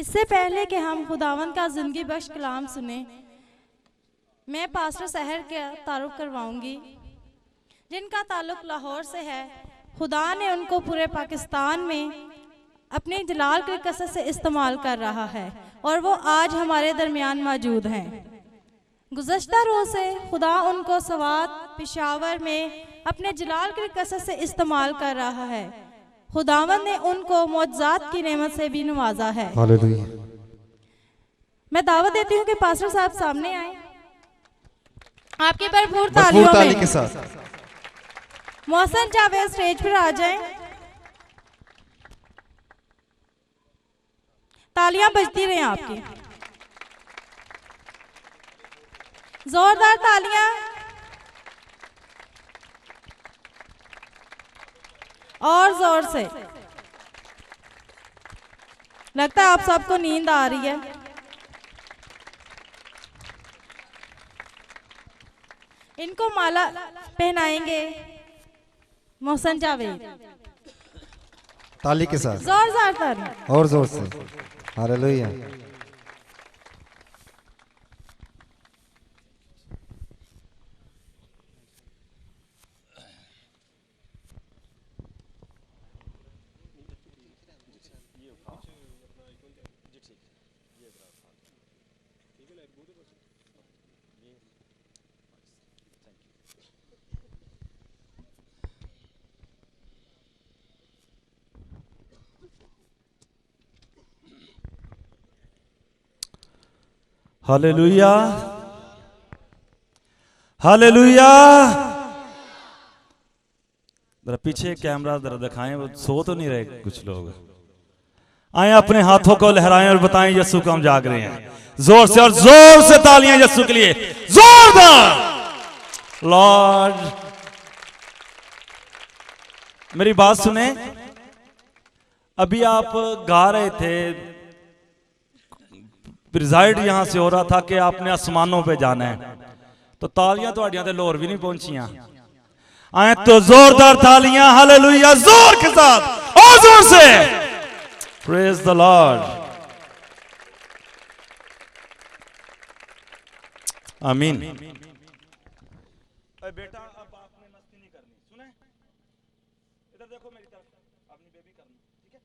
इससे पहले कि हम खुदावंद का ज़िंदगी बख्श कलाम सुने, मैं पास्टर सहर का तारुफ करवाऊंगी, जिनका ताल्लुक़ लाहौर से है। खुदा ने उनको पूरे पाकिस्तान में अपने जलाल की कसरत से इस्तेमाल कर रहा है और वो आज हमारे दरमियान मौजूद हैं। गुज़श्ता रोज़ से खुदा उनको सवात पेशावर में अपने जलाल की कसरत से इस्तेमाल कर रहा है। खुदावंद ने उनको मौजज़ात की नेमत से भी नवाजा है। हालेलुया। मैं दावत देती हूँ कि पास्टर साहब सामने आए, आपकी भरपूर ताली तालियों के में साथ मोहसन जावेद स्टेज पर आ जाएं। तालियां बजती रहें आपकी, जोरदार तालियां। और जोर से। लगता है आप सबको नींद आ रही है। इनको माला पहनाएंगे मोहसन जावेद। ताली के साथ जोरदार ताली और जोर से। हालेलुया। Hallelujah, hallelujah. जरा पीछे कैमरा जरा दिखाएं, वो सो तो नहीं रहे कुछ लोग। आए अपने हाथों को लहराएं और बताएं यीशु को हम जाग रहे हैं। जोर से और जोर से तालियां यीशु के लिए, जोरदार। लॉर्ड, मेरी बात सुने। अभी आप गा रहे थे, प्रिजाइड यहां से हो रहा था कि आपने आसमानों पे जाना है, तो तालियां तो अड़ियां लोर भी नहीं पहुंचियां। आए तो जोरदार तालियां, हालेलुया, जोर के साथ और जोर से। Praise the Lord. आमीन। बेटा अब आपने मस्ती नहीं करनी, सुने? इधर देखो मेरी तरफ, अपनी बेबी करना, ठीक है?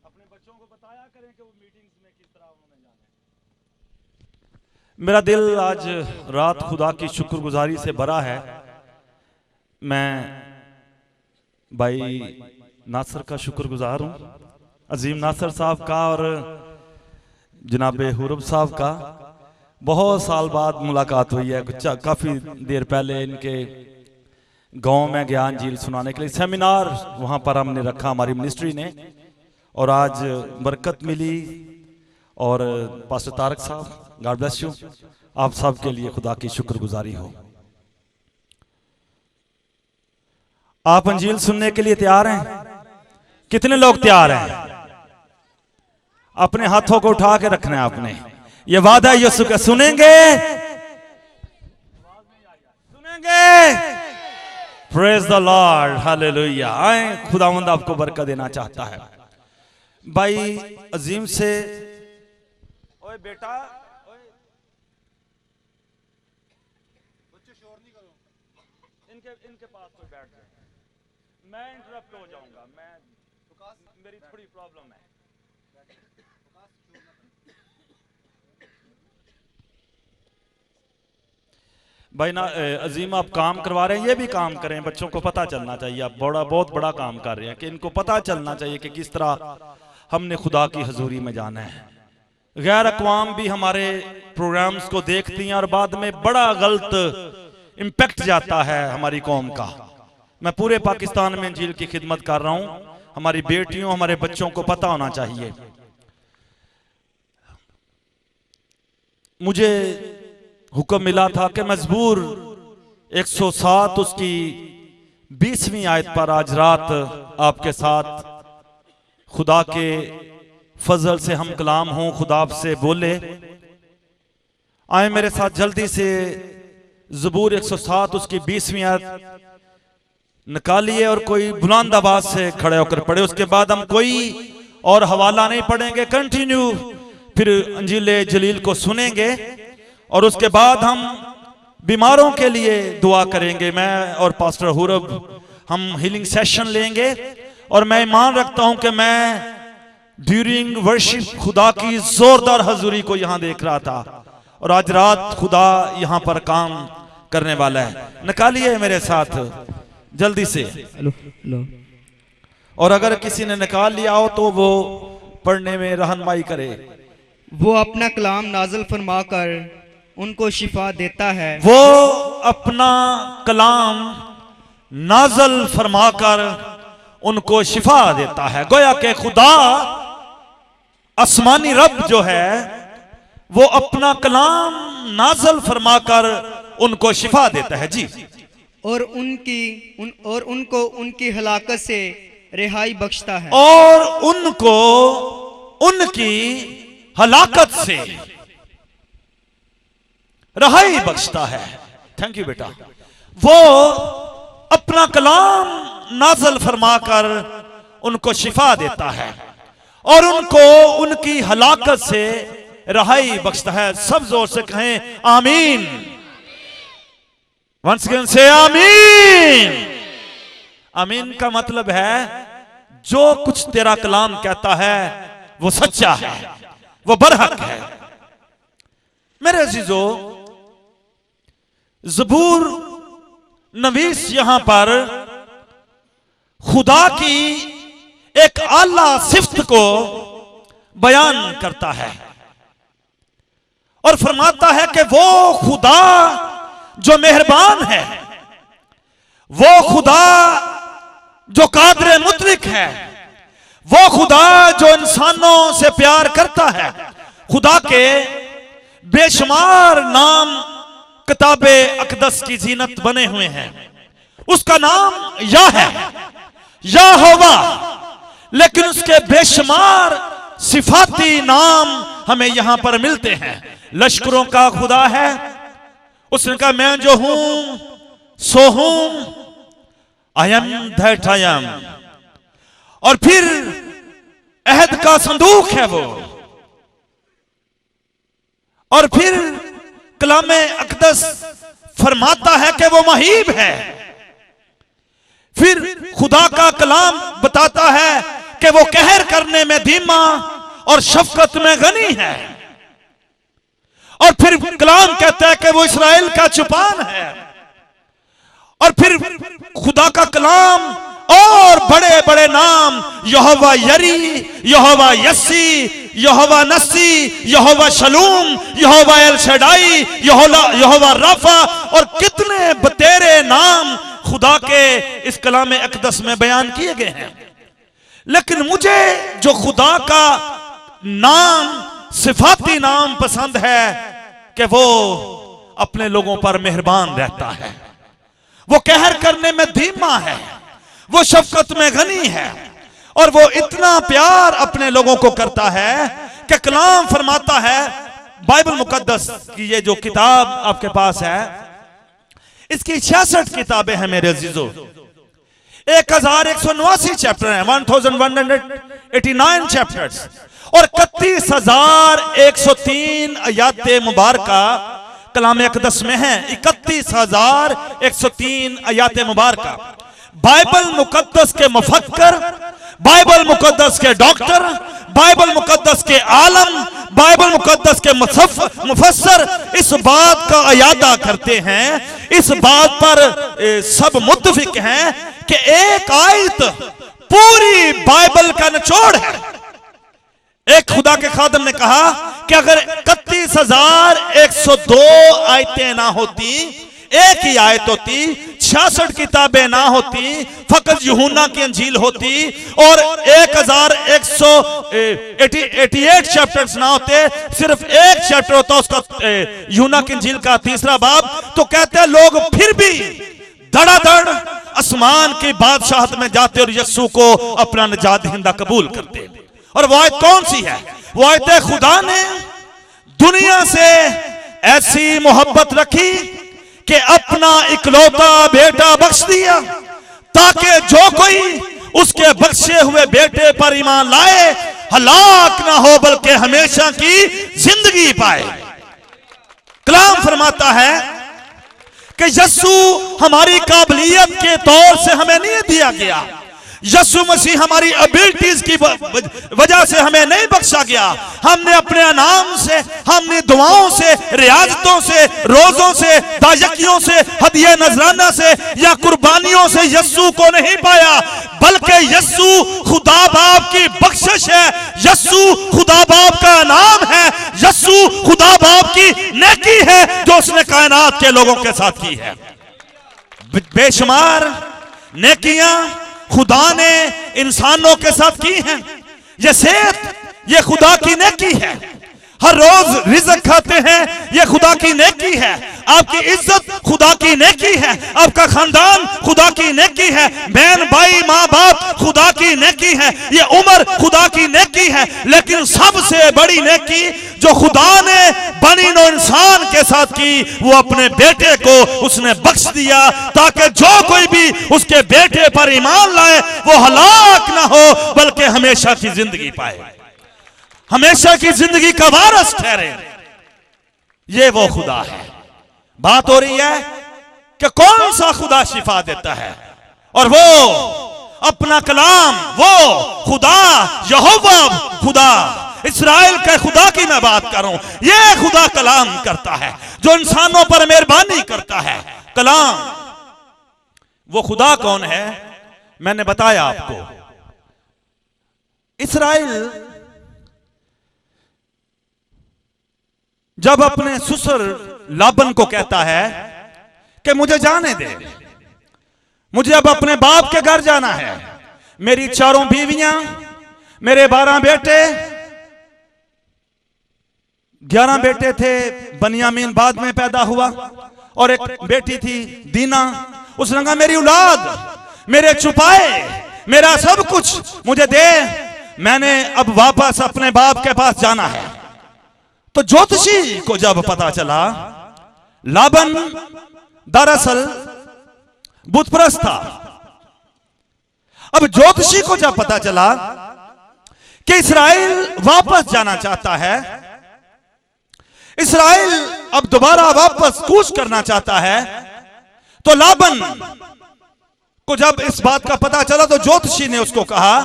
अपने बच्चों को बताया करें कि वो मीटिंग्स में किस तरह उन्होंने जाना है। मेरा दिल आज रात खुदा की शुक्रगुजारी से भरा है। मैं भाई नासर का शुक्रगुजार हूँ, अजीम नासर साहब का और जनाबे हुरब साहब का। बहुत साल बाद मुलाकात हुई है। काफ़ी देर पहले इनके गांव में गया अंजील सुनाने के लिए, सेमिनार वहाँ पर हमने रखा हमारी मिनिस्ट्री ने, और आज बरकत मिली। और पास्टर तारक साहब, गॉड ब्लेस यू, आप सब के लिए खुदा की शुक्रगुजारी हो। आप अंजील सुनने के लिए तैयार हैं? कितने लोग तैयार हैं? अपने हाथों को उठा के रखना है आपने। ये वादा है यीशु का, सुनेंगे, सुनेंगे। Praise the Lord, hallelujah. आए, खुदावंद आपको बरकत देना चाहता है। भाई अजीम से, ओए बेटा, ओए बच्चे शोर नहीं करो, इनके पास कोई बैठ जाए, मैं इंटरप्ट हो जाऊंगा। मेरी थोड़ी प्रॉब्लम है। भाई ना अजीम, आप काम करवा रहे हैं, ये भी काम करें। बच्चों को पता चलना चाहिए आप बहुत बड़ा काम कर रहे हैं, कि इनको पता चलना चाहिए कि किस तरह हमने खुदा की हजूरी में जाना है। गैर अक़वाम भी हमारे प्रोग्राम्स को देखती हैं और बाद में बड़ा गलत इम्पैक्ट जाता है हमारी कौम का। मैं पूरे पाकिस्तान में इंजील की खिदमत कर रहा हूं। हमारी बेटियों, हमारे बच्चों को पता होना चाहिए। मुझे हुक्म मिला था कि मजबूर 107 उसकी 20वीं आयत पर आज रात आपके साथ खुदा के फजल से हम कलाम हों, खुदा आपसे बोले। आए मेरे साथ जल्दी से ज़बूर 107 उसकी 20वीं आयत निकालिए और कोई बुलंद आवाज से खड़े होकर पढ़े। उसके बाद हम कोई और हवाला नहीं पढ़ेंगे, कंटिन्यू फिर अंजील जलील को सुनेंगे और उसके बाद हम बीमारों के लिए दुआ करेंगे। मैं और पास्टर हुरब हम हीलिंग सेशन लेंगे और मैं ईमान रखता हूं कि मैं ड्यूरिंग वर्शिप खुदा की जोरदार हजूरी को यहां देख रहा था और आज रात खुदा यहां पर काम करने वाला है। निकालिए मेरे साथ जल्दी से। और अगर किसी ने निकाल लिया हो तो वो पढ़ने में रहनुमाई करे। वो अपना कलाम नाज़िल फरमाकर उनको शिफा देता है। वो अपना कलाम नाज़िल फरमाकर उनको शिफा देता है। गोया के खुदा आसमानी रब जो है वो अपना कलाम नाज़िल फरमाकर उनको शिफा देता है जी। और उनको उनकी हलाकत से रिहाई बख्शता है। और उनको उनकी हलाकत से रिहाई बख्शता है। थैंक यू बेटा। वो अपना कलाम नाज़िल फरमाकर उनको शिफा देता है और उनको उनकी हलाकत से रिहाई बख्शता है। सब जोर से कहें आमीन। वंस अगेन से आमीन। आमीन का मतलब है जो कुछ तेरा कलाम कहता है वो सच्चा है, वो बरहक है। मेरे अजीजो, ज़बूर नवीस यहां पर खुदा की एक आला सिफ्त को बयान करता है और फरमाता है कि वो खुदा जो मेहरबान है, वो खुदा जो कादिर मुतलिक है, वो खुदा जो इंसानों से प्यार करता है। खुदा के बेशुमार नाम किताबे अकदस की जीनत बने हुए हैं। उसका नाम या है, या होवा, लेकिन उसके बेशुमार सिफाती नाम हमें यहां पर मिलते हैं। लश्करों का खुदा है। उसने कहा मैं जो हूं सो हूं, I am that I am. और फिर अहद का संदूक है वो। और फिर कलामे अकदस फरमाता है कि वो महीब है। फिर खुदा का कलाम बताता है कि वो कहर करने में धीमा और शफकत में गनी है। और फिर कलाम कहता है कि वो इस्राएल का चुपान है। और फिर खुदा का कलाम और बड़े बड़े नाम, यहोवा यरी, यहोवा यस्सी, यहोवा नस्सी, यहोवा शलूम, यहोवा एल शडाई, यहोवा राफा, और कितने बतेरे नाम खुदा के इस कलाम अकदस में बयान किए गए हैं। लेकिन मुझे जो खुदा का नाम, सिफाती नाम पसंद है कि वो अपने लोगों पर मेहरबान रहता है, वो कहर करने में धीमा है, वो शफकत में गनी है, और वो इतना प्यार अपने लोगों को करता है कि कलाम फरमाता है। बाइबल मुकद्दस की ये जो किताब आपके पास है, इसकी 66 किताबें हैं मेरे अजीजों। 1189 चैप्टर हैं, 1189 चैप्टर्स, और 31,103 आयाते मुबारका कलाम अकदस में है। 31,103 आयाते मुबारका। बाइबल मुकद्दस के मुफक्कर, बाइबल मुकद्दस के डॉक्टर, बाइबल मुकद्दस के आलम, बाइबल मुकद्दस के मुफस्सर इस बात का अयादा करते हैं, इस बात पर सब मुत्तफिक हैं कि एक आयत पूरी बाइबल का निचोड़ है। एक खुदा के खादम ने कहा कि अगर 31,102 आयतें ना होती, एक ही आयत होती, 66 किताबें ना होती, फकत यूहन्ना की अंजील होती, और 1188 चैप्टर्स ना होते, सिर्फ एक चैप्टर होता उसका, यूहन्ना की अंजील का 3रा बाब, तो कहते हैं लोग फिर भी धड़ाधड़ आसमान की बादशाहत में जाते और यीशु को अपना निजात दहिंदा कबूल करते। और वो आयत कौन सी है? वो आयत है खुदा ने दुनिया से ऐसी मोहब्बत रखी कि अपना इकलौता बेटा बख्श दिया, ताकि जो कोई उसके बख्शे हुए बेटे पर ईमान लाए हलाक ना हो बल्कि हमेशा की जिंदगी पाए। कलाम फरमाता है कि यस्सु हमारी काबिलियत के तौर से हमें नहीं दिया गया, यस्सु मसीह हमारी एबिलिटीज की वजह से हमें नहीं बख्शा गया। हमने अपने नाम से, हमने दुआओं से, रियाजतों से, रोजों से, दायकियों से, हदिया नजराना से या कुर्बानियों से यस्सु को नहीं पाया, बल्कि यस्सु खुदा बाप की बख्शिश है, यस्सु खुदा बाप का नाम है, यस्सु खुदा बाप की नेकी है जो उसने कायनात के लोगों के साथ की है। बेशुमार नेकियां खुदा ने इंसानों के साथ की हैं। ये सेहत, ये खुदा की नेकी है। हर रोज रिज़्क़ खाते हैं, ये खुदा की नेकी है। आपकी इज्जत खुदा की नेकी है, आपका खानदान खुदा की नेकी है, बहन भाई माँ बाप खुदा की नेकी है, ये उम्र खुदा की नेकी है। लेकिन सबसे बड़ी नेकी जो खुदा ने बनी नो इंसान के साथ की, वो अपने बेटे को उसने बख्श दिया ताकि जो कोई भी उसके बेटे पर ईमान लाए वो हलाक ना हो बल्कि हमेशा की जिंदगी पाए, हमेशा की जिंदगी का वारिस ठहरे। ये वो खुदा है। बात हो रही है कि कौन सा खुदा शिफा देता है, और वो अपना कलाम, वो खुदा यहोवा खुदा इस्राएल के खुदा की मैं बात कर रहा हूं। ये खुदा कलाम करता है जो इंसानों पर मेहरबानी करता है। कलाम, वो खुदा कौन है मैंने बताया आपको। इस्राएल जब अपने ससुर लाबन को कहता है कि मुझे जाने दे, मुझे अब अपने बाप के घर जाना है, मेरी 4 बीवियां, मेरे 12 बेटे, 11 बेटे थे, बनियामीन बाद में पैदा हुआ, और एक बेटी थी दीना। उसने कहा मेरी औलाद, मेरे छुपाए, मेरा सब कुछ मुझे दे, मैंने अब वापस अपने बाप के पास जाना है। तो ज्योतिषी को जब पता चला, लाबन दरअसल बुतप्रस्त था। अब ज्योतिषी को जब पता चला कि इस्राएल वापस जाना चाहता है, इस्राएल अब दोबारा वापस कूच करना चाहता है, तो लाबन को जब इस बात का पता चला तो ज्योतिषी ने उसको कहा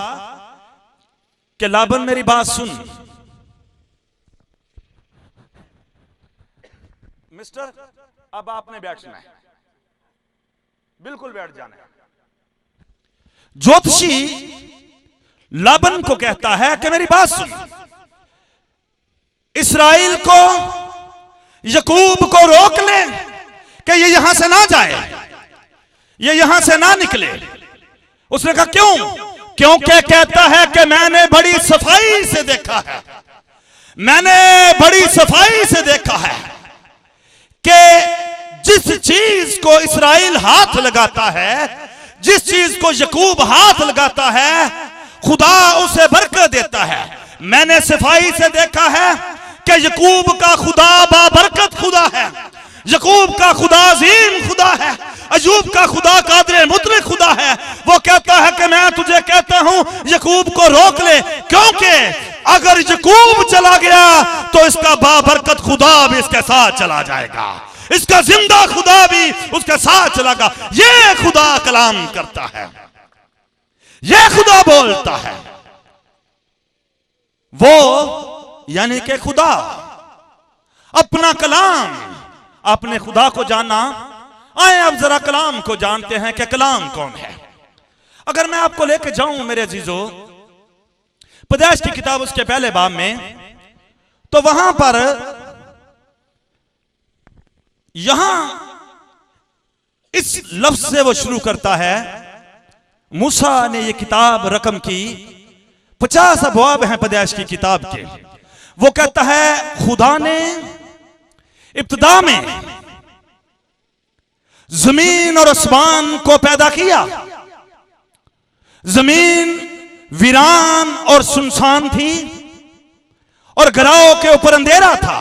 कि लाबन मेरी बात सुन, मिस्टर अब आपने बैठना है, बिल्कुल बैठ जाना है। ज्योतिषी लाबन को कहता है कि मेरी बात सुन, इस्राएल को, याकूब को रोक ले कि ये यहां से ना जाए, ये यहां से ना निकले। उसने कहा क्यों? क्योंकि कहता है कि मैंने बड़ी सफाई से देखा है, मैंने बड़ी सफाई से देखा है कि जिस चीज को इस्राएल हाथ लगाता है, जिस चीज को याकूब हाथ लगाता है, खुदा उसे बरकत देता है। मैंने सफाई से देखा है कि याकूब का खुदा बाबरकत खुदा है, याकूब का खुदा अजीम खुदा है, अयूब का खुदा कादिर मुतलक खुदा है। वो कहता है कि मैं तुझे कहता हूं याकूब को रोक ले, क्योंकि अगर याकूब चला गया तो इसका बाबरकत खुदा भी इसके साथ चला जाएगा, इसका जिंदा खुदा भी उसके साथ चलागा। ये खुदा कलाम करता है, ये खुदा बोलता है। वो यानी कि खुदा अपना कलाम, आपने खुदा को जाना, आए अब जरा कलाम को जानते हैं कि कलाम कौन है। अगर मैं आपको लेके जाऊं मेरे अजीजों पैदाइश की किताब उसके पहले बाब में, तो वहां पर यहां इस लफ्ज से वो शुरू करता है। मूसा ने ये किताब रकम की 50 अबवाब हैं पैदाइश की किताब के। वो कहता है खुदा ने इब्तिदा में जमीन और आसमान को पैदा किया। जमीन वीरान और सुनसान थी और गराहों के ऊपर अंधेरा था,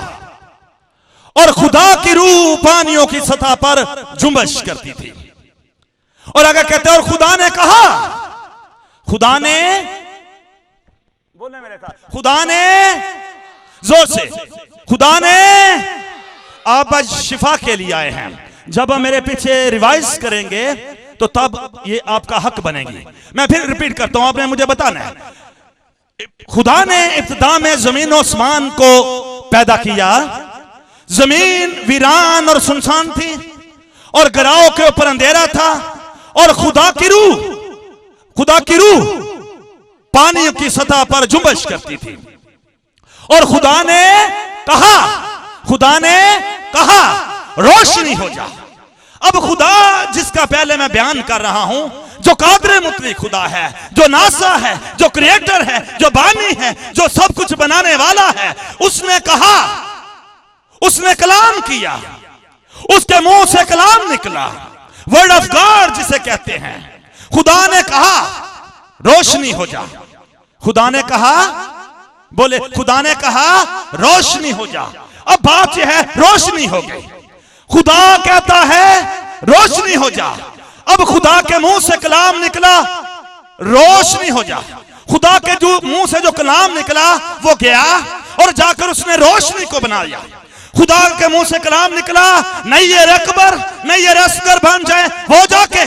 और खुदा की रूह पानियों की सतह पर जुम्बश करती थी। और अगर कहते हैं और खुदा ने कहा, खुदा ने बोले मेरे साथ, खुदा ने जोर से, खुदा ने आप आज शिफा के लिए आए हैं। जब आप मेरे पीछे रिवाइज करेंगे तो तब ये आपका हक बनेगी। मैं फिर रिपीट करता हूं, आपने मुझे बताना है। खुदा ने इब्तिदा में जमीन और आसमान को पैदा किया। जमीन वीरान और सुनसान थी और गराहों के ऊपर अंधेरा था, और खुदा की रूह पानी की सतह पर जुम्बश करती थी। और खुदा ने कहा रोशनी हो जा। अब खुदा जिसका पहले मैं बयान कर रहा हूं, जो कादिर मुतलक खुदा है, जो नासा है, जो क्रिएटर है, जो बानी है, जो सब कुछ बनाने वाला है, उसने कहा, उसने कलाम किया, उसके मुंह से कलाम निकला, वर्ड ऑफ गॉड जिसे कहते हैं। खुदा ने कहा रोशनी हो जा। खुदा ने कहा, बोले खुदा ने कहा रोशनी हो जा। अब बात यह है, रोशनी हो गई। खुदा कहता है रोशनी हो जा। अब खुदा के मुंह से कलाम निकला, रोशनी हो जा। खुदा के जो मुंह से जो कलाम निकला वो गया और जाकर उसने रोशनी को बनाया। खुदा के मुंह से कलाम निकला, नहीं ये अकबर, नहीं ये असगर बन जाए, वो जाके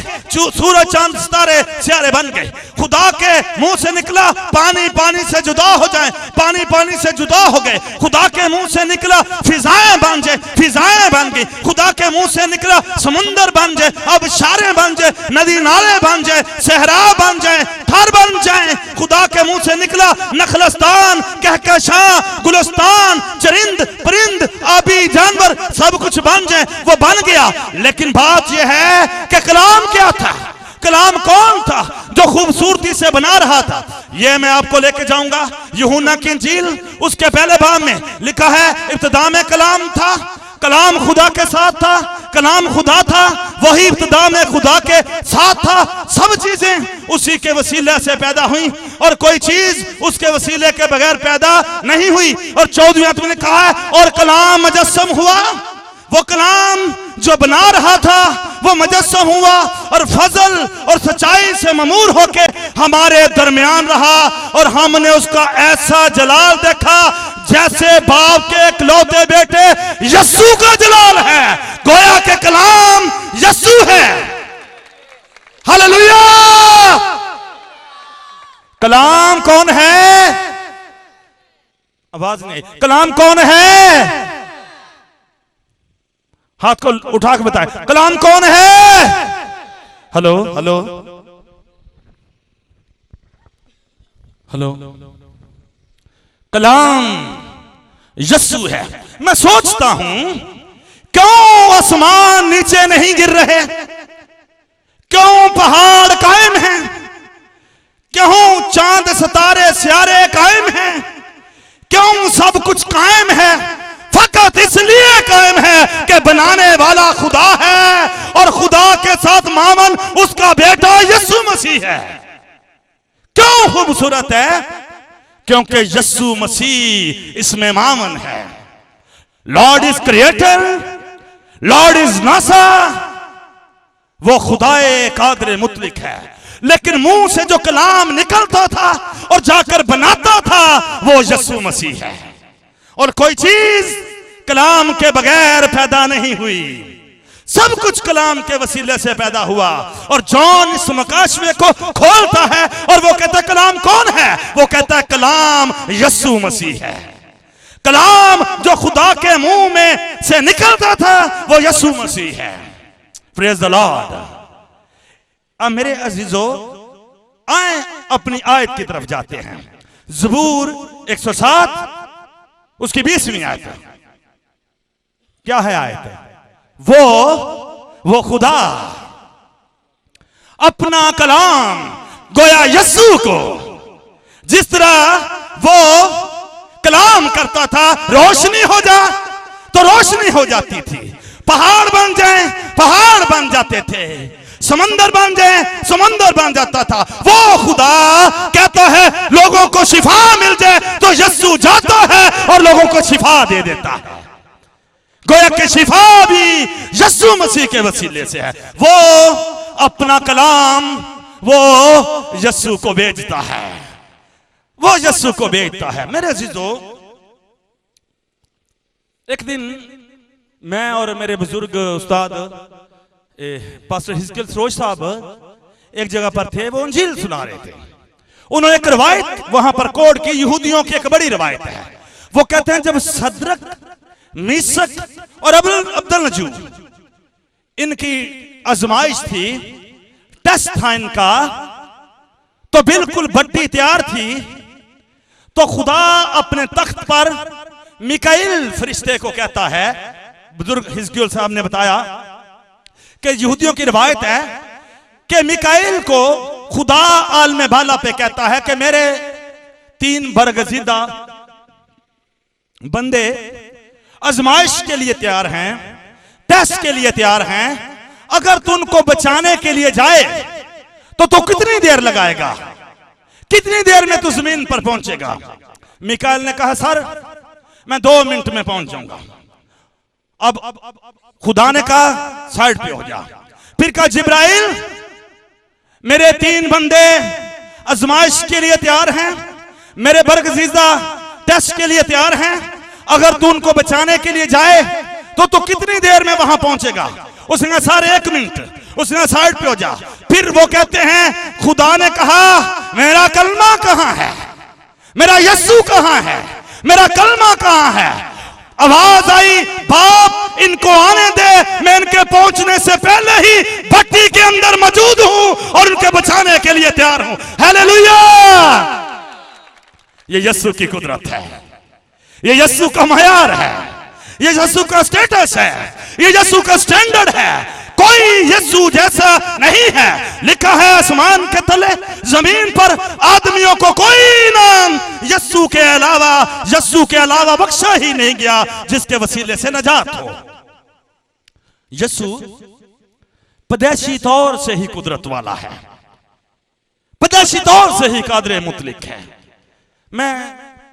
सूरज चांद सितारे सियारे बन गए। खुदा के मुंह से निकला, पानी पानी से जुदा हो जाए, पानी पानी से जुदा हो गए। खुदा के मुंह से निकला, फिजाएं बन जाए, फिजाएं बन गई। खुदा के मुंह से निकला, समुंदर बन जाए, अब शारे बन जाए, नदी नाले बन जाए, सहरा बन जाए, थर बन जाए। खुदा के मुंह से निकला, नखलस्तान, कहकशां, गुलस्तान, चरिंद परिंद, आबी जानवर, सब कुछ बन जाए, वो बन गया। लेकिन बात यह है कि कलाम क्या था? कलाम कौन था जो खूबसूरती से बना रहा था? यह मैं आपको लेके जाऊंगा यूहन्ना की इंजील, उसके पहले बाब में लिखा है, इब्तिदा में कलाम था, कलाम खुदा के साथ था, कलाम खुदा था, वही इब्तिदा में खुदा के साथ था। सब चीजें उसी के वसीले से पैदा हुई और कोई चीज उसके वसीले के बगैर पैदा नहीं हुई। और 14वीं आयत में कहा है, और कलाम मुजस्सम हुआ। वो कलाम जो बना रहा था वो मुजस्सम हुआ और फजल और सच्चाई से ममूर होके हमारे दरमियान रहा, और हमने उसका ऐसा जलाल देखा जैसे बाप के इकलौते बेटे यस्सु का जलाल है। गोया के कलाम यस्सु है। हालेलुया। कलाम कौन है? आवाज नहीं। कलाम कौन है? हाथ को उठा के बताए, कलाम कौन है? Hello hello hello. कलाम यस्सु है। मैं सोचता हूं क्यों आसमान नीचे नहीं गिर रहे, क्यों पहाड़ कायम हैं, क्यों चांद सितारे सियारे कायम हैं, क्यों सब कुछ कायम है? फकत इसलिए कायम है कि बनाने वाला खुदा है और खुदा के साथ मामन उसका बेटा यीशु मसीह है। क्यों खूबसूरत है? क्योंकि यीशु मसीह इसमें मामन है। Lord is creator, Lord is NASA, वो खुदाए कादिर मुतलक है। लेकिन मुंह से जो कलाम निकलता था और जाकर बनाता था वो यीशु मसीह है। और कोई चीज कलाम के बगैर पैदा नहीं हुई, सब कुछ कलाम के वसीले से पैदा हुआ। और जॉन इस मुकाशवे को खोलता है और वो कहता है कलाम कौन है? वो कहता है कलाम यीशु मसीह है। कलाम जो खुदा के मुंह में से निकलता था वो यीशु मसीह है। Praise the Lord. अब मेरे अजीजों, आए अपनी आयत की तरफ जाते हैं। ज़बूर 107 उसकी 20वीं आयत है। क्या है आयत? वो खुदा अपना कलाम गोया यीशु को जिस तरह वो कलाम करता था, रोशनी हो जा तो रोशनी हो जाती थी, पहाड़ बन जाए पहाड़ बन जाते थे, समंदर बन जाए समंदर बन जाता था। वो खुदा कहता है लोगों को शिफा मिल जाए तो यीशु जाता है और लोगों को शिफा दे देता है। गोया कि शिफा भी यीशु मसीह के वसीले से है। वो अपना कलाम वो यीशु को भेजता है। वो यस्सु को बेचता है। मेरे अजीजों, एक दिन मैं और मेरे बुजुर्ग उस्ताद पास्टर हिजकियल सरोज साहब एक जगह पर थे, वो इंजील सुना रहे थे। उन्होंने एक रवायत वहां पर कोड की, यहूदियों की एक बड़ी रवायत है। वो कहते हैं जब सदरक, मीसक और अब्दुल नजू इनकी आजमाइश थी, टेस्ट था इनका, तो बिल्कुल भट्टी तैयार थी, तो खुदा अपने तख्त पर मिकाइल फरिश्ते को कहता है, बुजुर्ग हिजकियल साहब ने बताया कि यहूदियों की रवायत है कि मिकाइल को खुदा आलम बाला पे कहता है कि मेरे 3 बरगजीदा बंदे आजमाइश के लिए तैयार हैं, टेस्ट के लिए तैयार हैं, अगर तू उनको बचाने के लिए जाए तो तू कितनी देर लगाएगा, कितनी देर में तू जमीन पर पहुंचेगा? मिकाइल ने कहा सर मैं 2 मिनट में पहुंच जाऊंगा। अब खुदा ने कहा साइड पे हो जा। फिर कहा जिब्राइल मेरे 3 बंदे आजमाइश के लिए तैयार हैं, मेरे बरगजीदा टेस्ट के लिए तैयार हैं, अगर तू उनको बचाने के लिए जाए तो तू कितनी देर में वहां पहुंचेगा? उसने कहा सर 1 मिनट। उसने साइड पे हो जा। फिर वो कहते हैं खुदा ने कहा मेरा कलमा कहां है, मेरा यस्सु कहां है, मेरा कलमा कहां है? आवाज आई बाप इनको आने दे, मैं इनके पहुंचने से पहले ही भट्टी के अंदर मौजूद हूं और इनके बचाने के लिए तैयार हूं। हालेलुया! ये यस्सु की कुदरत है, ये यस्सु का मयार है, ये यस्सु का स्टेटस है, ये यस्सु का स्टैंडर्ड है। कोई यस्सु जैसा नहीं है। लिखा है आसमान के तले जमीन पर आदमियों को कोई नाम यस्सु के अलावा बख्शा ही नहीं गया जिसके वसीले से नजात हो। यस्सु पैदाइशी तौर से ही कुदरत वाला है, पैदाइशी तौर से ही कादरे मुतलिक है। मैं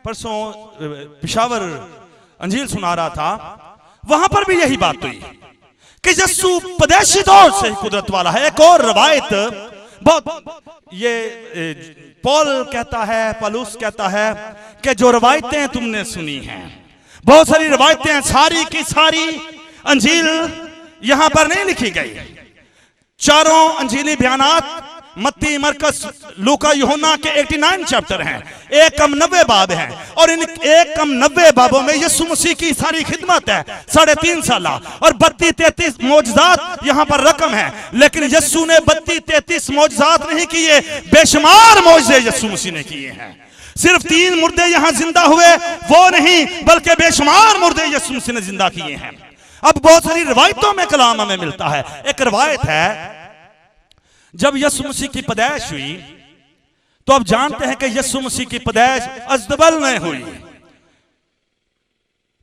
परसों पेशावर अंजील सुना रहा था, वहां पर भी यही बात हुई कि यस्सु पैदाइशी तौर से ही कुदरत वाला है। एक और रवायत बहुत, ये पॉल कहता है, पलूस कहता है कि जो रवायतें तुमने सुनी हैं, बहुत सारी रवायतें, सारी की सारी अंजील यहां पर नहीं लिखी गई। चारों अंजीली बयानात मत्ती, मरकस, लूका, यूहन्ना के 89 चैप्टर हैं, 1-90 बाब हैं, और इन 1-90 बाबों में यीशु मसीह की सारी खिदमत है 3.5 साल, और 32-33 मौजज़ात यहां पर रकम है। लेकिन यीशु ने 32-33 मौजज़ात नहीं किए, बेशुमार मौजज़े यीशु मसीह ने किए हैं। सिर्फ 3 मुर्दे यहां जिंदा हुए वो नहीं, बल्कि बेशुमार मुर्दे यीशु मसीह ने जिंदा किए हैं। अब बहुत सारी रवायतों में कलाम हमें मिलता है। एक रवायत है जब यीशु मसीह की पैदाइश हुई, तो आप जानते हैं कि यीशु मसीह की पैदाइश अजदबल में हुई,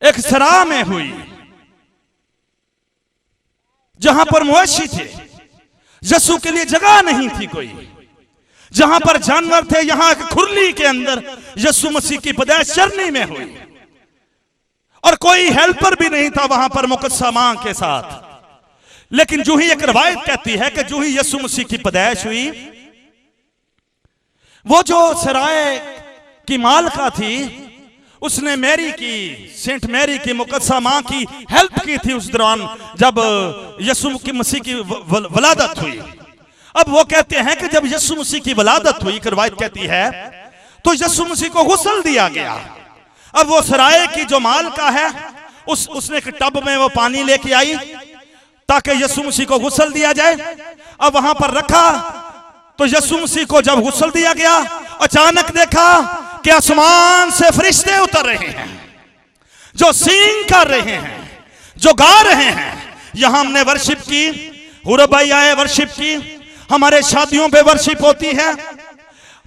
एक सरा में हुई, जहां पर मवेशी थे, यीशु के लिए जगह नहीं थी कोई, जहां पर जानवर थे, यहां एक खुरली के अंदर यीशु मसीह की पैदाइश चरनी में हुई, और कोई हेल्पर भी नहीं था वहां पर मुकद्दसा मां के साथ। लेकिन जो ही एक रवायत कहती है कि जो ही यीशु मसीह की पैदाइश हुई, वो जो सराय की मालका थी, उसने मैरी की, सेंट मैरी की, मुकद्दसा मां की हेल्प की थी उस दौरान जब यीशु मसीह की वलादत हुई। अब वो कहते हैं कि जब यीशु मसीह की वलादत हुई, एक रवायत कहती है, तो यीशु मसीह को गुस्ल दिया गया। अब वो सराय की जो मालका है, उसने एक टब में वो पानी लेके आई ताकि यीशु मसीह को गुस्ल दिया जाए। अब वहां पर रखा, तो यीशु मसीह को जब गुस्ल दिया गया, अचानक देखा कि आसमान से फरिश्ते उतर रहे हैं, जो सींग कर रहे हैं, जो गा रहे हैं। यहां हमने वर्शिप की, हुरब भाई आए वर्शिप की, हमारे शादियों पे वर्शिप होती है,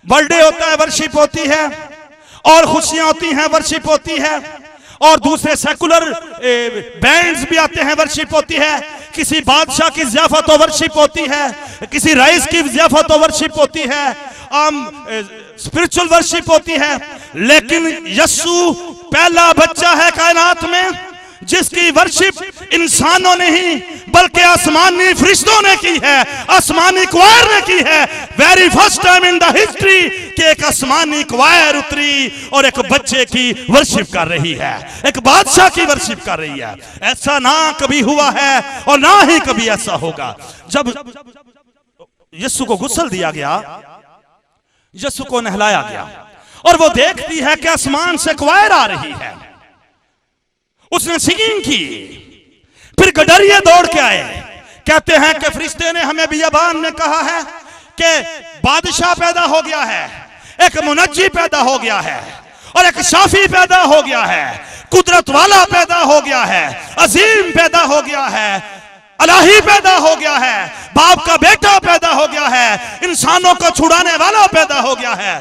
बर्थडे होता है वर्शिप होती है, और खुशियां होती हैं वर्शिप होती है, और दूसरे सेकुलर बैंड्स भी आते हैं वर्शिप होती है, किसी बादशाह की ज़ियाफत हो वर्शिप होती है, किसी रईस की ज़ियाफत हो वर्शिप होती है, स्पिरिचुअल वर्शिप होती है। लेकिन यीशु पहला बच्चा है कायनात में जिसकी वर्शिप इंसानों ने ही बल्कि आसमानी फरिश्तों ने की है, आसमानी क्वायर ने की है। Very first time in the history कि एक आसमानी क्वायर उतरी और एक बच्चे की वर्शिप कर रही है, एक बादशाह की वर्शिप कर रही है। ऐसा ना कभी हुआ है और ना ही कभी ऐसा होगा। जब यीशु को गुस्ल दिया गया, यीशु को नहलाया गया और वो देखती है कि आसमान से क्वायर आ रही है। उसने सिंगिंग की, फिर गडरिये दौड़ के आए, कहते हैं कि फरिश्ते ने हमें बियाबान में कहा है कि बादशाह पैदा हो गया है, एक मुनज्जी पैदा हो गया है और एक शाफी पैदा हो गया है, कुदरत वाला पैदा हो गया है, अजीम पैदा हो गया है, अलाही पैदा हो गया है, बाप का बेटा पैदा हो गया है, इंसानों को छुड़ाने वाला पैदा हो गया है।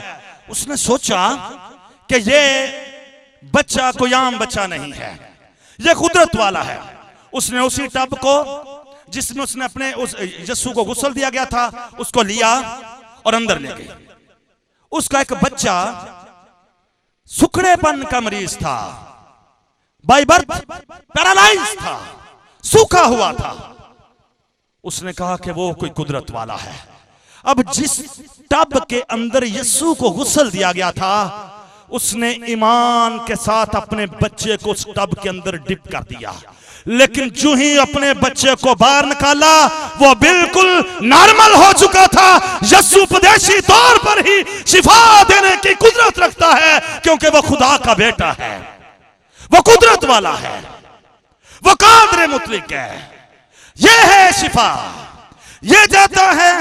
उसने सोचा कि ये बच्चा कोई आम बच्चा नहीं है, ये कुदरत वाला है। उसने उसी टब को जिसमें उसने अपने उस यीशु को गुस्ल दिया गया था उसको लिया और अंदर ले गई। उसका एक बच्चा सुखड़ेपन का मरीज था, बाय बर्थ पैरालाइज था, सूखा हुआ था। उसने कहा कि वो कोई कुदरत वाला है। अब जिस टब के अंदर यीशु को गुस्ल दिया गया था, उसने ईमान के साथ अपने बच्चे को उस टब के अंदर डिप कर दिया, लेकिन जो ही अपने बच्चे को बाहर निकाला वो बिल्कुल नॉर्मल हो चुका था। यीशु उपदेशी तौर पर ही शिफा देने की कुदरत रखता है, क्योंकि वो खुदा का बेटा है, वो कुदरत वाला है, वो कादिर मुतलक है। ये है शिफा, ये देता है,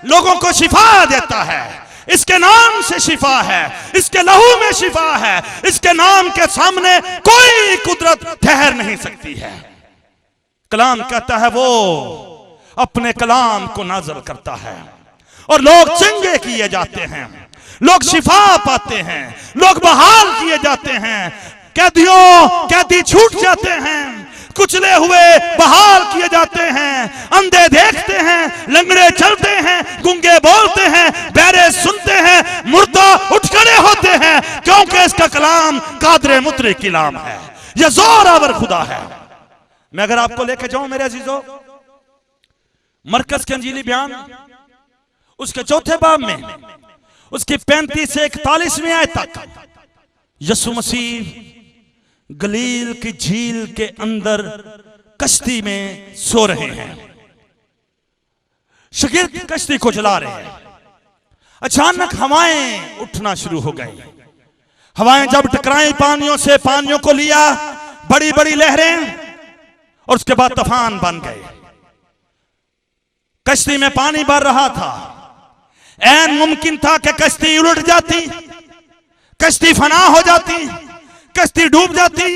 लोगों को शिफा देता है। इसके नाम से शिफा है, इसके लहू में शिफा है, इसके नाम के सामने कोई कुदरत ठहर नहीं सकती है। कलाम कहता है वो अपने कलाम को नाज़िल करता है और लोग चंगे किए जाते हैं, लोग शिफा पाते हैं, लोग बहाल किए जाते हैं, कैदी छूट जाते हैं, कुचले हुए बहाल किए जाते हैं, अंधे देखते हैं, लंगड़े चलते हैं, गूंगे बोलते हैं, बहरे सुनते हैं, मुर्दा उठ खड़े होते हैं, क्योंकि इसका कलाम कादिर मुतलक कलाम है, यह जोरावर खुदा है। मैं अगर आपको लेके जाऊं मेरे अजीजों, मरकज के अंजीली बयान उसके 4 बाब में उसकी 35 से 41वीं आयत तक यीशु मसीह गलील की झील के अंदर कश्ती में सो रहे हैं, शागिर्द कश्ती को चला रहे हैं। अचानक हवाएं उठना शुरू हो गई। हवाएं जब टकराई पानियों से, पानियों को लिया, बड़ी बड़ी लहरें, और उसके बाद तूफान बन गए। कश्ती में पानी भर रहा था, ऐन मुमकिन था कि कश्ती उलट जाती, कश्ती फना हो जाती, कश्ती डूब जाती।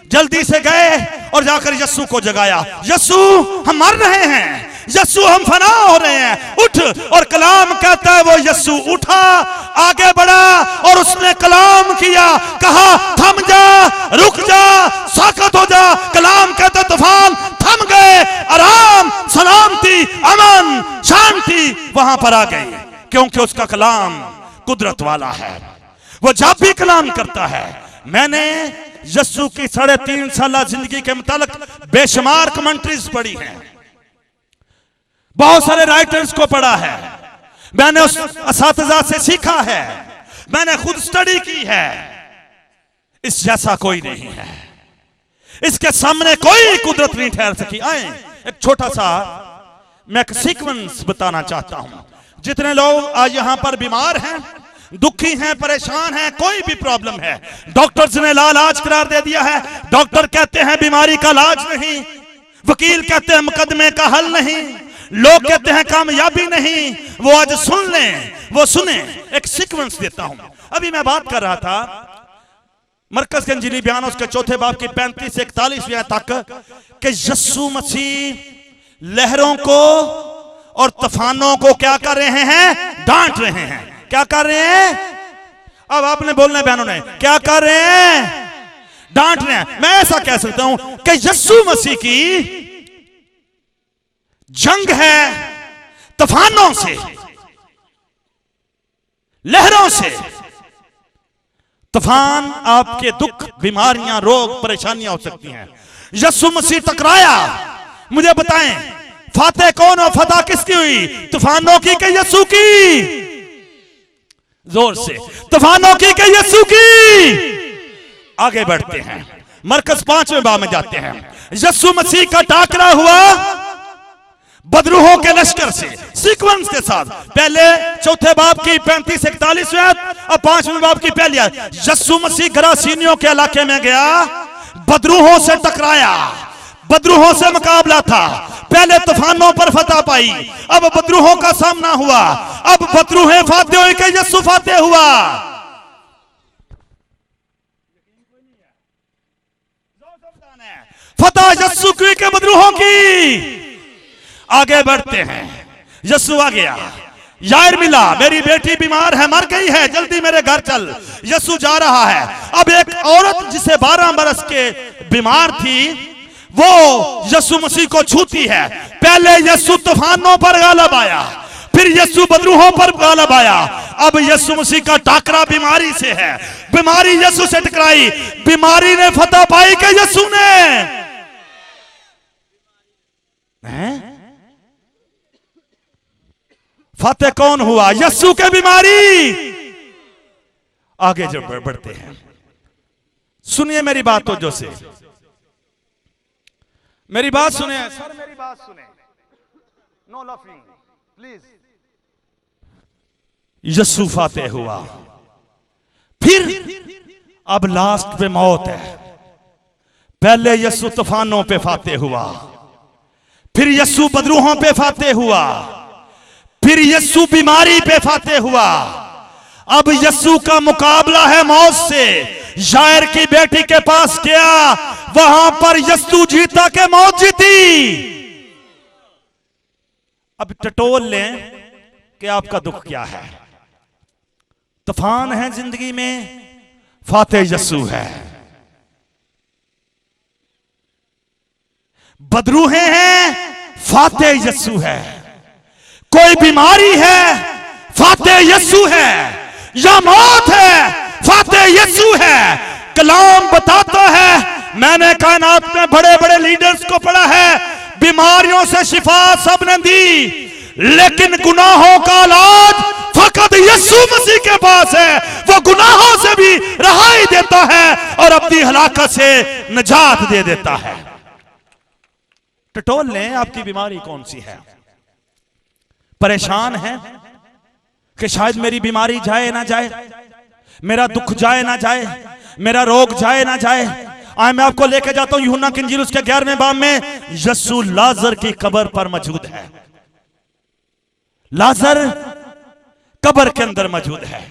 जल्दी से गए और जाकर यीशु को जगाया, यीशु हम मर रहे हैं, यीशु हम फना हो रहे हैं, उठ। और कलाम कहता है वो यीशु उठा, आगे बढ़ा और उसने कलाम किया, कहा थम जा, रुक जा, साकत हो जा। कलाम कहता तूफान थम गए, आराम, सलामती, अमन, शांति वहां पर आ गई, क्योंकि उसका कलाम कुदरत वाला है। वो जब भी कलाम करता है, मैंने यीशु की 3.5 साल जिंदगी के मुतालिक बेशुमार कमेंट्रीज पढ़ी हैं, बहुत सारे राइटर्स को पढ़ा है, मैंने उस असातिज़ा से सीखा है, मैंने खुद स्टडी की है। इस जैसा कोई नहीं है, इसके सामने कोई कुदरत नहीं ठहर सकी। आए एक छोटा सा मैं एक सीक्वेंस बताना चाहता हूं। जितने लोग आज यहां पर बीमार हैं, दुखी हैं, परेशान हैं, कोई भी प्रॉब्लम है, डॉक्टर्स ने लाइलाज करार दे दिया है। डॉक्टर कहते हैं बीमारी का इलाज नहीं, वकील कहते हैं मुकदमे का हल नहीं, लोग कहते हैं कामयाबी नहीं। वो आज सुन लें, वो सुने। एक सीक्वेंस देता हूं। अभी मैं बात कर रहा था मरकज के अंजीली बयान उसके 4 बाब की 35 से 41वीं तक कि यीशु मसीह लहरों को और तूफानों को क्या कर रहे हैं? डांट रहे हैं। क्या कर रहे हैं? अब आपने बोलना है बहनों ने, क्या कर रहे हैं? डांट रहे हैं। मैं ऐसा कह सकता हूं कि यीशु मसीह की जंग है तूफानों से, लहरों से। तूफान आपके दुख, बीमारियां, रोग, परेशानियां हो सकती हैं। यीशु मसीह टकराया। मुझे बताएं फातेह कौन और फतह किसकी हुई? तूफानों की कि यीशु की? जोर से तूफानों की के यीशु की। आगे बढ़ते हैं, मरकज 5वें बाब में जाते हैं। यीशु मसीह का टाकरा हुआ बदरूहों के लश्कर से, सीक्वेंस के साथ। पहले चौथे बाब की 35-41 आयत और 5वें बाब की पहली आयत। यीशु मसीह गरासीनियों के इलाके में गया, बदरूहों से टकराया, बदरूहों से मुकाबला था। पहले तूफानों पर फतह पाई, अब बदरूहों का सामना हुआ। अब बदरूहें फाते हुए के यीशु फाते हुआ। फतह यीशु की के बदरूहों की। आगे बढ़ते हैं, यीशु आ गया, यार मिला, मेरी बेटी बीमार है, मर गई है, जल्दी मेरे घर चल। यीशु जा रहा है। अब एक औरत जिसे 12 बरस के बीमार थी, वो यीशु मसीह को छूती है। पहले यीशु तूफानों पर गालब आया, फिर यीशु बदरूहों पर गालब आया। अब यीशु मसीह का टाकरा बीमारी से है, बीमारी यीशु से टकराई, बीमारी ने फतह पाई कि यीशु ने फतेह कौन हुआ? यीशु के बीमारी। आगे जब बढ़ते हैं, सुनिए मेरी बात तो जो से मेरी बात सुने सर, मेरी बात सुने, नो लफिंग प्लीज। यीशु फातेह हुआ, फिर अब लास्ट पे मौत है। पहले यीशु तूफानों पे फातेह हुआ, फिर यीशु बदरूहों पे फातेह हुआ, फिर यीशु बीमारी पे फातेह हुआ। अब यीशु का मुकाबला है मौत से। यायर की बेटी के पास गया, वहां पर यीशु जीता के मौत जीती। अब टटोल लें कि आपका दुख क्या है। तूफान है जिंदगी में, फातेह यीशु है। बदरूहें हैं, फातेह यीशु है। कोई बीमारी है, फातेह यीशु है। या मौत है, फातेह यीशु है। कलाम बताता है, मैंने कायनात में बड़े बड़े लीडर्स को पढ़ा है, बीमारियों से शिफा सबने दी, लेकिन गुनाहों का इलाज फकत यीशु मसीह के पास है। वो गुनाहों से भी रहाई देता है और अपनी हलाकत से निजात दे देता है। टटोल लें, आपकी बीमारी कौन सी है? परेशान है कि शायद मेरी बीमारी जाए ना जाए, मेरा दुख जाए ना जाए, मेरा रोग जाए ना जाए। आज मैं आपको लेके जाता हूं यूहन्ना की इंजील उसके 11वें बाब में। यीशु लाजर की कब्र पर मौजूद है। लाजर कब्र के अंदर मौजूद है।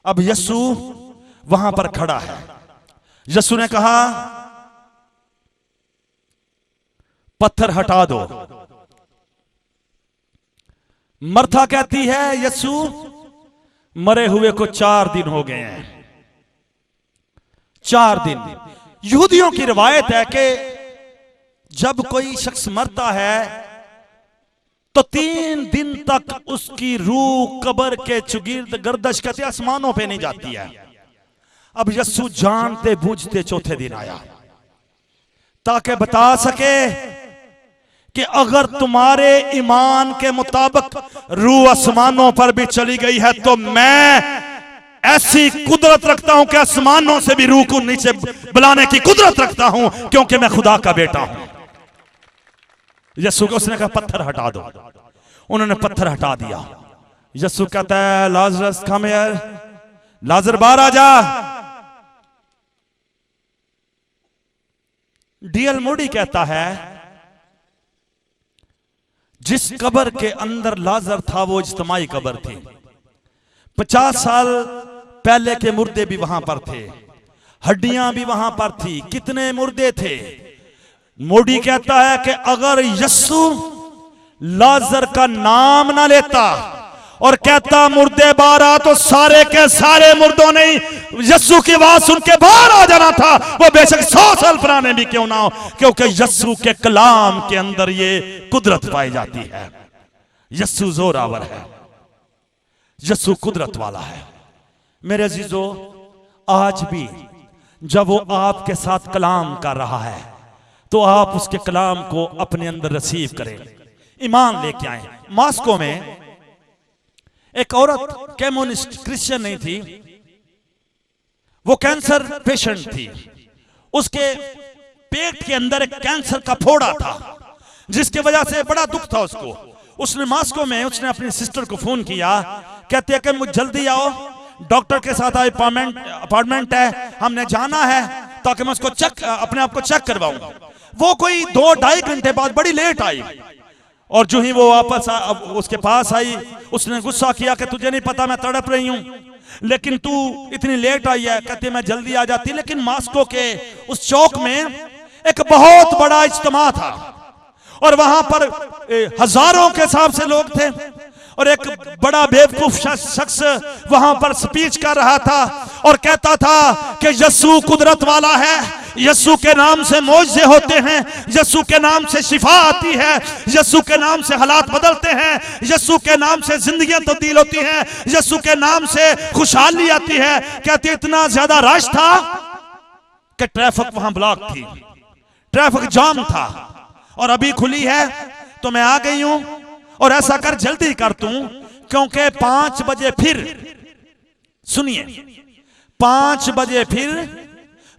अब यीशु वहां पर खड़ा है। यीशु ने कहा, पत्थर हटा दो। मर्था कहती है, यीशु मरे हुए को 4 दिन हो गए हैं। 4 दिन। यहूदियों की रिवायत है कि जब कोई शख्स मरता है तो 3 दिन तक उसकी रूह कब्र के चुगिर्द गर्दश कहते आसमानों पे नहीं जाती है। अब यीशु जानते बूझते चौथे दिन आया ताकि बता सके कि अगर तुम्हारे ईमान के मुताबिक रूह आसमानों पर भी चली गई है तो मैं ऐसी कुदरत रखता हूं कि आसमानों से भी रूह को नीचे बुलाने की कुदरत रखता हूं, क्योंकि मैं खुदा का बेटा हूं। यीशु को उसने कहा, पत्थर हटा दो। उन्होंने पत्थर हटा दिया। यीशु कहता है, लाजरस कम हियर, लाजर बाहर आ जा। डीएल मूडी कहता है, जिस कब्र के अंदर लाजर था वो इज्तिमाई कब्र थी। 50 साल पहले के मुर्दे भी वहां पर थे, हड्डियां भी वहां पर थी। कितने मुर्दे थे? मोडी कहता है कि अगर यीशु लाजर का नाम ना लेता और कहता मुर्दे बाहर आ, तो सारे के सारे मुर्दों ने यीशु की आवाज सुन के बाहर आ जाना था, वो बेशक 100 साल पुराने भी क्यों ना हो, क्योंकि यीशु के कलाम के अंदर ये कुदरत पाई जाती है। यीशु जोरावर है, यीशु कुदरत वाला है। मेरे अजीजों, आज भी जब वो आपके साथ कलाम कर रहा है तो आप उसके कलाम को अपने अंदर रिसीव करें, ईमान लेके आए। मॉस्को में एक औरत कम्युनिस्ट क्रिश्चियन नहीं थी, वो कैंसर पेशेंट थी। उसके पेट के अंदर एक कैंसर का फोड़ा था, जिसके वजह से बड़ा दुख था उसको। उसने मॉस्को में उसने अपनी सिस्टर को फोन किया, कहते हैं कि मुझे जल्दी आओ, डॉक्टर के साथ अपॉइंटमेंट है, हमने जाना है ताकि मैं उसको अपने आप को चेक करवाऊं। वो कोई 2-2.5 घंटे बाद बड़ी लेट आई, और जो ही वो वापस उसके पास आई, उसने गुस्सा किया कि तुझे नहीं पता मैं तड़प रही हूं, लेकिन तू इतनी लेट आई है। कहते मैं जल्दी आ जाती, लेकिन मॉस्को के उस चौक में एक बहुत बड़ा इज्तिमा था, और वहां पर हजारों के हिसाब से लोग थे, और एक बड़ा बेवकूफ शख्स वहां पर स्पीच कर रहा था और कहता था कि यस्सु कुदरत वाला है, यस्सु के नाम से मौजज़े होते हैं, यस्सु के नाम से शिफा आती है, यस्सु के नाम से हालात बदलते हैं, यस्सु के नाम से जिंदगियां तब्दील होती हैं, यस्सु के नाम से खुशहाली आती है। कहते इतना ज्यादा रश था कि ट्रैफिक वहां ब्लॉक थी, ट्रैफिक जाम था, और अभी खुली है तो मैं आ गई हूं, और ऐसा कर जल्दी कर तू, क्योंकि 5 बजे फिर, सुनिए, 5 बजे फिर